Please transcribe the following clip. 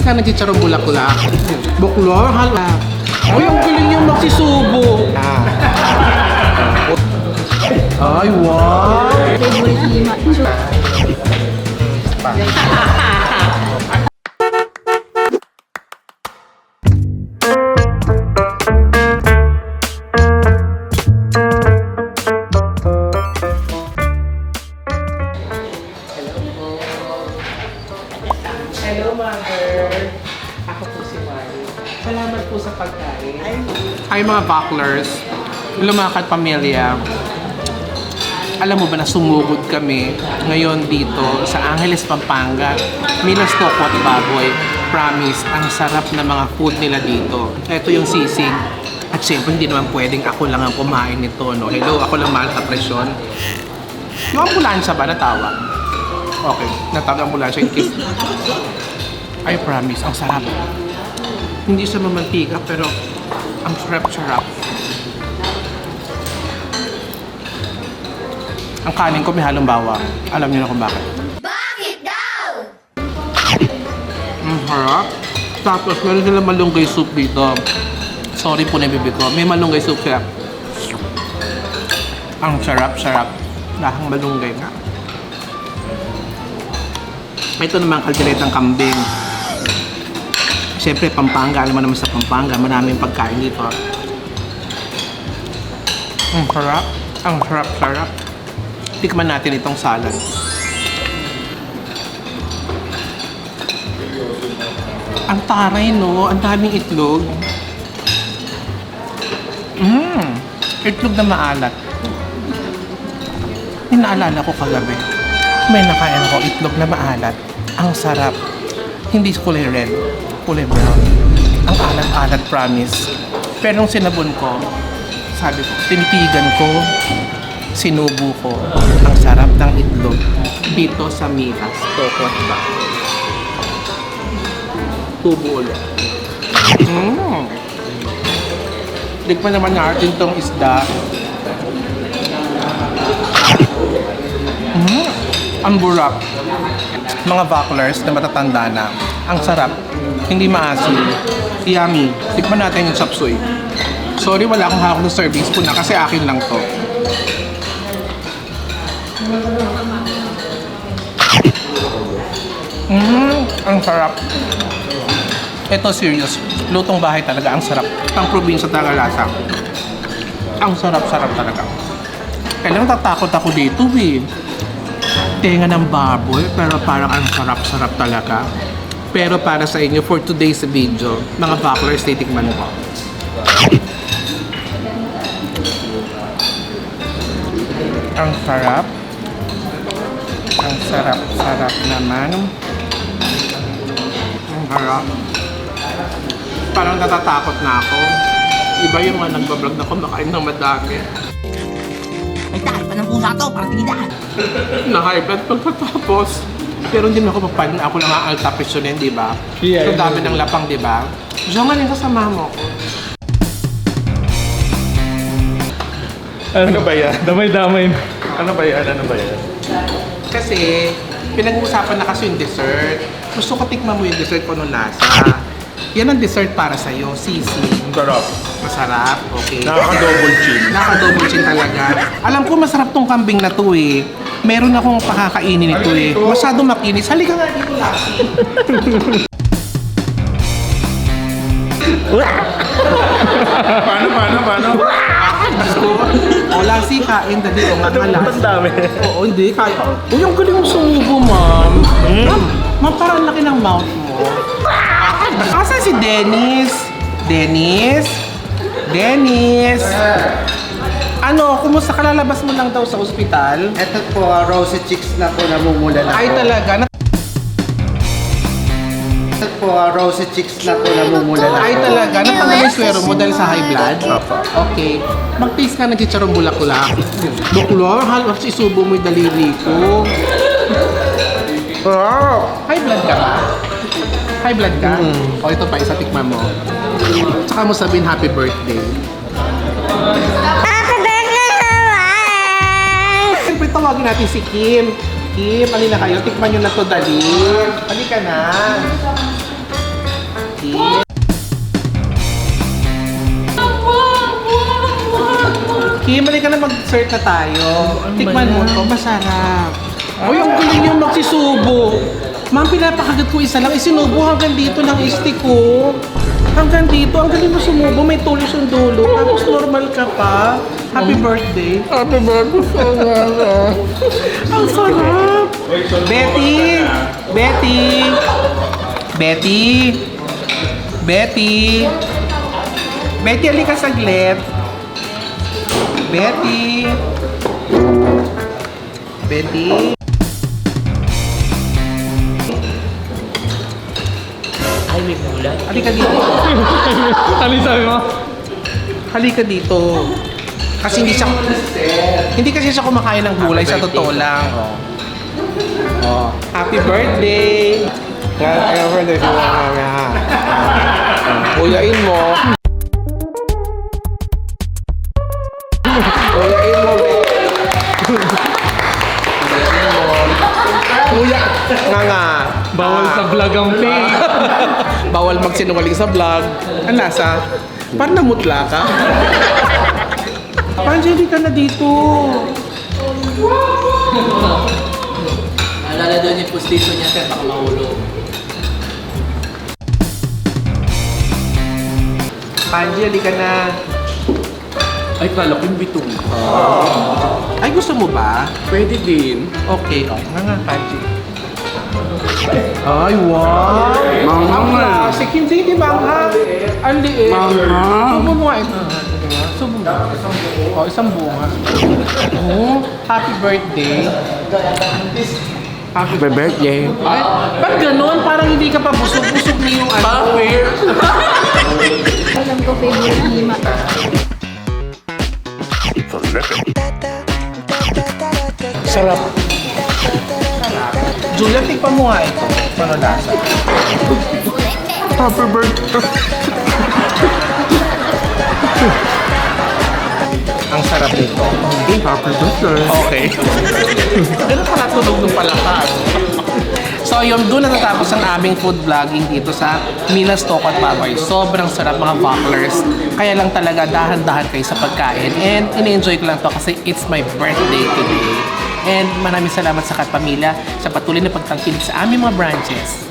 ka ng chicharong bulaklak. Buklor, hala. Ay, ang galing yung magsisubo. Ay, wow! Hello, Mother. Ako po si Mari. Salamat po sa pagkain. Hi, mga bucklers. Lumakad pamilya. Alam mo ba na sumugod kami ngayon dito sa Angeles, Pampanga. Milos Tokwa at Baboy. Promise, ang sarap na mga food nila dito. Ito yung sisig. At syempre, hindi naman pwedeng ako lang ang kumain nito, no? Hello, ako lang mahal sa presyon. Yung ambulansya ba natawag? Okay, natawag ang ambulansya in case. I promise, ang sarap. Hindi siya mamantika, pero ang sarap-sarap. Ang kanin ko may halong bawang. Alam niyo na kung bakit. Bakit daw? Ang harap. Tapos meron sila malunggay soup dito. Sorry po na bibig ko. May malunggay soup sila. Ang sarap-sarap. Lahang malunggay nga. Ito naman kalderetang kambing. Siyempre, Pampanga. Alam mo naman sa Pampanga, maraming pagkain dito. Ang sarap. Ang sarap-sarap. Tikman natin itong salad. Ang taray, no? Ang daming itlog. Itlog na maalat. May naalala ko kagabi. May nakain ako itlog na maalat. Ang sarap. Hindi kulay red, kulay brown. Ang alat-alat, promise. Pero nung sinabon ko, sabi ko, tinitigan ko, sinubo ko ang sarap ng itlog dito sa Milas, Tokwa at Baboy. Tubo ulit. Tikman naman natin itong isda. Ang burap. Mga bucklers na matatanda na. Ang sarap. Hindi maasim. Yummy. Tikman natin yung chapsuy. Sorry, wala akong hawak ng serving spoon na kasi akin lang to. Ang sarap. Ito serious. Lutong bahay talaga. Ang sarap. Pang probinsya talaga lasa. Ang sarap-sarap talaga. Kailan natatakot ako dito eh. Tenga ng baboy, pero parang ang sarap-sarap talaga. Pero para sa inyo, for today's video, mga bucklers, titikman ko. Ang sarap. Ang sarap-sarap naman. Ang harap. Parang natatakot na ako. Iba yung mga nagbablog na kumakain ng madami. May tayo pa ng pusa to, parang tinidaan. Na-high blood pagkatapos. Pero hindi mo ako papanin. Ako lang ang altapisyonin, di ba? Yeah, So dami ng lapang, di ba? Diyan nga rin kasama mo ko. Ano ba yan? Damay-damay. Ano ba yan? Ano ba yan? Kasi, pinag-uusapan na kasi yung dessert. Gusto ko tikman mo yung dessert ko nung lasa. Yan ang dessert para sa'yo, sisig. Ang sarap. Masarap, okay. Nakaka-double chin. Nakaka-double chin talaga. Alam ko masarap tong kambing na to eh. Meron akong pakakainin nito eh. Masyadong makinis. Halika nga dito, Lassie. Paano? Gusto. O, Lassie, kain. Dali, o nga nga, Ang Lassie. dami. Oo, hindi. Kain. Uy, ang galing mong sumubo, ma'am. Ma'am, parang laki ng mouth mo. Asan si Dennis? Dennis? Ano, kumusta ka? Lalabas mo lang daw sa ospital? Ito po, rosy cheeks na po namumula na Ay, po. talaga? Ito po, rosy cheeks na po namumula na Ay, po. talaga? Natanggal yung swero mo dahil sa high blood? Okay. Mag-taste ka ng chicharong bulaklak. Buklor, halos isubo mo yung daliri ko. High blood ka ba? High blood ka? O, ito pa, isa tikman mo. Tsaka mo sabihin happy birthday. Siyempre, tawagin natin si Kim. Kim, alin na kayo? Tikman nyo na to, dali. Halika na. Kim, mali ka na mag-dessert na tayo. Tikman mo to, masarap. Uy, ang galing yung magsisubo. Ma'am, pinapakagat ko isa lang. Isinubo hanggang dito ng isti ko. Hanggang dito, ang galing mo sumubo. May tulis yung dulo. Tapos normal ka pa. Happy birthday. Happy birthday. Ang sarap. Betty! Betty! Betty! Betty! Betty, halika saglit. Betty! Betty! Ay, may gulay. Halika dito. Ano yung sabi mo? Halika dito. Kasi hindi kasi siya kumakain ng gulay sa totoo lang. Oh. Happy birthday! Happy birthday sa mga ha. Kuyain mo. Kuyain mo, Kuya, nga. Bawal sa vlog ang pay. Bawal magsinungaling sa vlog. Ang lasa? Parang namutla ka. Panjali ka na dito. Alala doon yung pustiso niya, sir, baka mahulog. Panjali ka na. Ay, kala ko yung bitong. Ay, gusto mo ba? Pwede din. Okay, nga, Panji. Ay, wow! Ang classic. Hindi, di ba? Ang liit. Subo mo nga ito. Subo mo. Oh, isang bunga. Oh, happy birthday. Happy birthday. Ay, ba't ganun? Parang hindi ka pa busog-busog na yung ano. Alam ko favorite ni Ma. Sarap. Julia, tikpan mo nga ito. Paano lasa? Happy birthday. Ang sarap nito. Happy birthday. Okay. Ganun pala tunog ng palakas. So yun, doon natatapos ang aming food vlogging dito sa Mila's Toko at Papay. Sobrang sarap mga bucklers. Kaya lang talaga dahan-dahan kayo sa pagkain. And in-enjoy ko lang to kasi it's my birthday today. And maraming salamat sa Katpamilya sa patuloy na pagtangkilik sa aming mga branches.